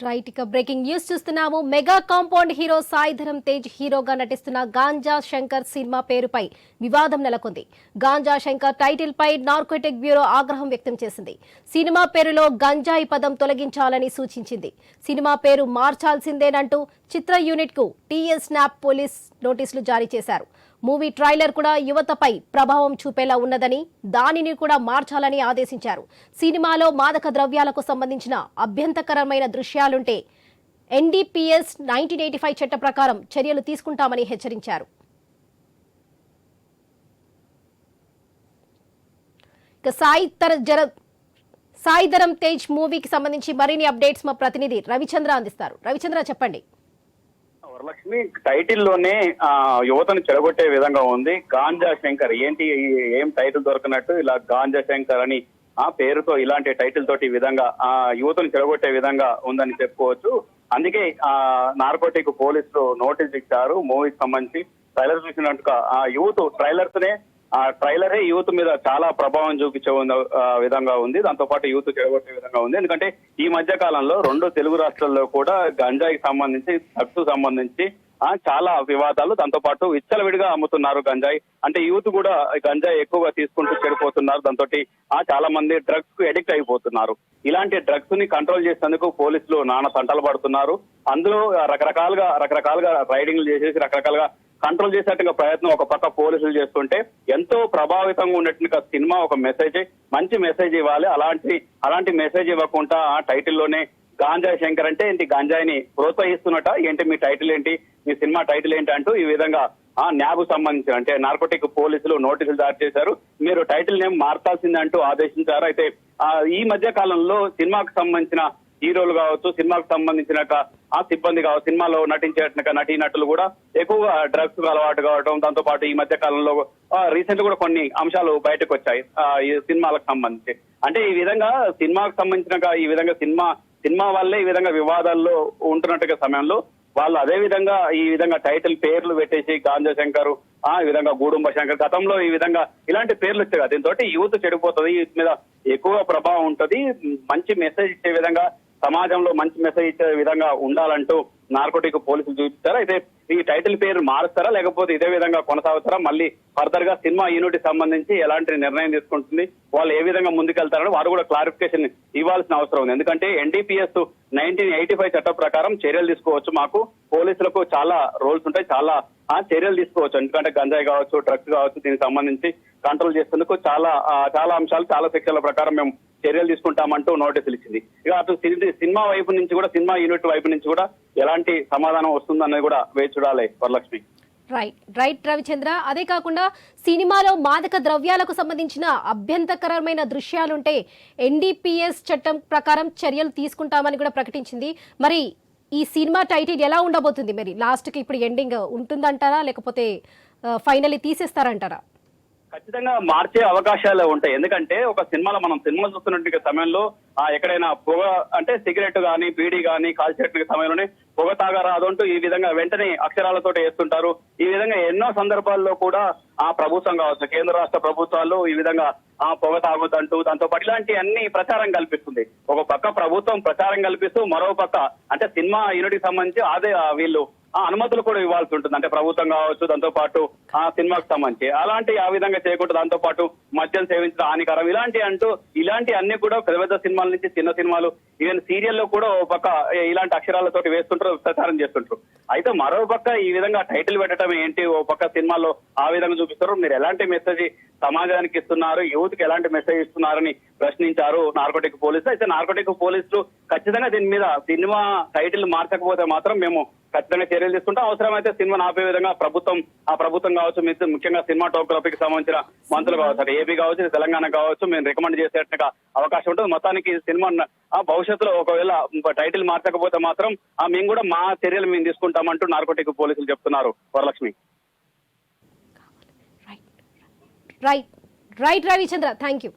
Right ఇక breaking news చూస్తున్నాము. Mega compound hero Sai Dharam Tej హీరోగా నటిస్తున్న గాంజా శంకర్ సినిమా పేరుపై వివాదం నెలకొంది. గాంజా శంకర్ టైటిల్ పై నార్కోటిక్ బ్యూరో ఆగ్రహం వ్యక్తం చేసింది. సినిమా పేరులో గంజాయి పదం తొలగించాలని సూచించింది. సినిమా పేరు మార్చాల్సిందేనంటూ చిత్ర యూనిట్ కు టీఎస్ స్నాప్ పోలీస్ నోటీసులు జారీ చేశారు. మూవీ ట్రైలర్ కూడా యువతపై ప్రభావం చూపేలా ఉన్నదని, దానిని కూడా మార్చాలని ఆదేశించారు. సినిమాలో మాదక ద్రవ్యాలకు సంబంధించిన అభ్యంతరకరమైన దృశ్యాలుంటే ఎన్డీపీఎస్ 1985 చట్ట ప్రకారం చర్యలు తీసుకుంటామని హెచ్చరించారు. ఇక సాయిధరం తేజ్ మూవీకి సంబంధించి మరిన్ని అప్డేట్స్ మా ప్రతినిధి రవిచంద్ర అందిస్తారు. రవిచంద్ర, చెప్పండి. వరలక్ష్మి, టైటిల్ లోనే యువతను చెడగొట్టే విధంగా ఉంది. గాంజా శంకర్ ఏంటి, ఏం టైటిల్ దొరకనట్టు ఇలా గాంజా శంకర్ అని ఆ పేరుతో ఇలాంటి టైటిల్ తోటి ఈ విధంగా యువతను చెడగొట్టే విధంగా ఉందని చెప్పుకోవచ్చు. అందుకే నార్కోటిక్ పోలీసులు నోటీస్ ఇచ్చారు. మూవీకి సంబంధించి ట్రైలర్ చూసినట్టుగా యూత్ ట్రైలరే యూత్ మీద చాలా ప్రభావం చూపించే విధంగా ఉంది. దాంతో పాటు యూత్ చెడగొట్టే విధంగా ఉంది. ఎందుకంటే ఈ మధ్య కాలంలో 2 తెలుగు రాష్ట్రాల్లో కూడా గంజాయికి సంబంధించి, డ్రగ్స్ సంబంధించి చాలా వివాదాలు. దాంతో పాటు విచ్చలవిడిగా అమ్ముతున్నారు గంజాయి. అంటే యూత్ కూడా గంజాయి ఎక్కువగా తీసుకుంటూ చెడిపోతున్నారు. దాంతో చాలా మంది డ్రగ్స్ కు ఎడిక్ట్ అయిపోతున్నారు. ఇలాంటి డ్రగ్స్ ని కంట్రోల్ చేసేందుకు పోలీసులు నానా తంటలు పడుతున్నారు. అందులో రకరకాలుగా రైడింగ్లు చేసేసి రకరకాలుగా కంట్రోల్ చేసేట్టుగా ప్రయత్నం ఒక పక్క పోలీసులు చేస్తుంటే, ఎంతో ప్రభావితంగా ఉన్నట్టుగా సినిమా ఒక మంచి మెసేజ్ ఇవ్వాలి. అలాంటి మెసేజ్ ఇవ్వకుండా టైటిల్లోనే గాంజా శంకర్ అంటే ఏంటి, గాంజాయిని ప్రోత్సహిస్తున్నట ఏంటి, మీ టైటిల్ ఏంటి, మీ సినిమా టైటిల్ ఏంటి అంటూ ఈ విధంగా న్యాబ్ సంబంధించి అంటే నార్కోటిక్ పోలీసులు నోటీసులు జారీ చేశారు. మీరు టైటిల్ నేమ్ మార్చాల్సిందంటూ ఆదేశించారు. అయితే ఈ మధ్య కాలంలో సినిమాకు సంబంధించిన హీరోలు కావచ్చు, సినిమాకు సంబంధించిన సిబ్బంది కావచ్చు, సినిమాలో నటించేట నటీనటులు కూడా ఎక్కువగా డ్రగ్స్ అలవాటు కావడం, దాంతో పాటు ఈ మధ్య కాలంలో రీసెంట్ కూడా కొన్ని అంశాలు బయటకు వచ్చాయి ఈ సినిమాలకు సంబంధించి. అంటే ఈ విధంగా సినిమాకు సంబంధించిన ఈ విధంగా సినిమా వల్లే ఈ విధంగా వివాదాల్లో ఉంటున్నట్టుగా సమయంలో వాళ్ళు అదే విధంగా ఈ విధంగా టైటిల్ పేర్లు పెట్టేసి గాంజా శంకర్, ఈ విధంగా గూడుంబ శంకర్, గతంలో ఈ విధంగా ఇలాంటి పేర్లు వచ్చాయి కదా, దీంతో యూత్ చెడిపోతుంది, యూత్ మీద ఎక్కువ ప్రభావం ఉంటుంది. మంచి మెసేజ్ ఇచ్చే విధంగా, సమాజంలో మంచి మెసేజ్ ఇచ్చే విధంగా ఉండాలంటూ నార్కోటిక్ పోలీసులు చూపిస్తారు. అయితే ఈ టైటిల్ పేరు మారుస్తారా, లేకపోతే ఇదే విధంగా కొనసాగుతారా, మళ్ళీ ఫర్దర్ గా సినిమా యూనిట్ సంబంధించి ఎలాంటి నిర్ణయం తీసుకుంటుంది, వాళ్ళు ఏ విధంగా ముందుకెళ్తారని వారు కూడా క్లారిఫికేషన్ ఇవ్వాల్సిన అవసరం ఉంది. ఎందుకంటే ఎన్డీపీఎస్ 1985 చట్టం ప్రకారం చర్యలు తీసుకోవచ్చు. మాకు పోలీసులకు చాలా రోల్స్ ఉంటాయి, చాలా చర్యలు తీసుకోవచ్చు. ఎందుకంటే గంజాయి కావచ్చు, డ్రగ్స్ కావచ్చు, దీనికి సంబంధించి కంట్రోల్ చేసేందుకు చాలా అంశాలు, చాలా సెక్షన్ల ప్రకారం మేము చర్యలు తీసుకుంటామంటూ నోటీసులు ఇచ్చింది. ఇక అటు సినిమా వైపు నుంచి కూడా, సినిమా యూనిట్ వైపు నుంచి కూడా ఎలాంటి సమాధానం వస్తుందన్నది కూడా వేచి చూడాలి వరలక్ష్మి. రైట్ రవిచంద్ర. అదే కాకుండా సినిమాలో మాదక ద్రవ్యాలకు సంబంధించిన అభ్యంతరకరమైన దృశ్యాలుంటే ఎన్డీపీఎస్ చట్టం ప్రకారం చర్యలు తీసుకుంటామని కూడా ప్రకటించింది. మరి ఈ సినిమా టైటిల్ ఎలా ఉండబోతుంది? మరి లాస్ట్ కి ఇప్పుడు ఎండింగ్ ఉంటుందంటారా, లేకపోతే ఫైనల్లీ తీసేస్తారంటారా? ఖచ్చితంగా మార్చే అవకాశాలు ఉంటాయి. ఎందుకంటే ఒక సినిమాలో మనం సినిమా చూస్తున్నట్టు సమయంలో ఎక్కడైనా పొగ అంటే సిగరెట్ గానీ, బీడీ గానీ కాల్చేట సమయంలోనే పొగ తాగరాదు అంటూ ఈ విధంగా వెంటనే అక్షరాలతో వేస్తుంటారు. ఈ విధంగా ఎన్నో సందర్భాల్లో కూడా ప్రభుత్వం కావచ్చు, కేంద్ర రాష్ట్ర ప్రభుత్వాలు ఈ విధంగా పొగ తాగొద్దంటూ, దాంతో పాటు ఇలాంటి అన్ని ప్రచారం కల్పిస్తుంది. ఒక పక్క ప్రభుత్వం ప్రచారం కల్పిస్తూ, మరో పక్క అంటే సినిమా యూనిట్ కి సంబంధించి అదే వీళ్ళు అనుమతులు కూడా ఇవ్వాల్సి ఉంటుంది. అంటే ప్రభుత్వం కావచ్చు, దాంతో పాటు సినిమాకు సంబంధించి అలాంటి ఆ విధంగా చేయకుండా, దాంతో పాటు మద్యం సేవించడం హానికరం ఇలాంటి అన్ని కూడా పెద్ద పెద్ద సినిమాల నుంచి చిన్న సినిమాలు, ఈవెన్ సీరియల్లో కూడా ఒక పక్క ఇలాంటి అక్షరాలతోటి వేస్తుంటారు, ప్రచారం చేస్తుంటారు. అయితే మరో పక్క ఈ విధంగా టైటిల్ పెట్టడం ఏంటి, ఓ పక్క సినిమాల్లో ఆ విధంగా చూపిస్తారు. మీరు ఎలాంటి మెసేజ్ సమాజానికి ఇస్తున్నారు, యూత్ కి ఎలాంటి మెసేజ్ ఇస్తున్నారని ప్రశ్నించారు నార్కోటిక్ పోలీసులు. అయితే నార్కోటిక్ పోలీసులు ఖచ్చితంగా దీని మీద సినిమా టైటిల్ మార్చకపోతే మాత్రం మేము ఖచ్చితంగా చర్యలు తీసుకుంటాం. అవసరమైతే సినిమాను ఆపే విధంగా ప్రభుత్వం కావచ్చు, ముఖ్యంగా సినిమాటోగ్రఫీకి సంబంధించిన మంత్రులు కావచ్చు, అటు ఏపీ కావచ్చు, తెలంగాణ కావచ్చు, మేము రికమెండ్ చేసేట్టుగా అవకాశం ఉంటుంది. మొత్తానికి సినిమా భవిష్యత్తులో ఒకవేళ టైటిల్ మార్చకపోతే మాత్రం మేము కూడా మా చర్యలు మేము తీసుకుంటామంటూ నార్కోటిక్ పోలీసులు చెప్తున్నారు Varalakshmi. Right Ravichandra, thank you.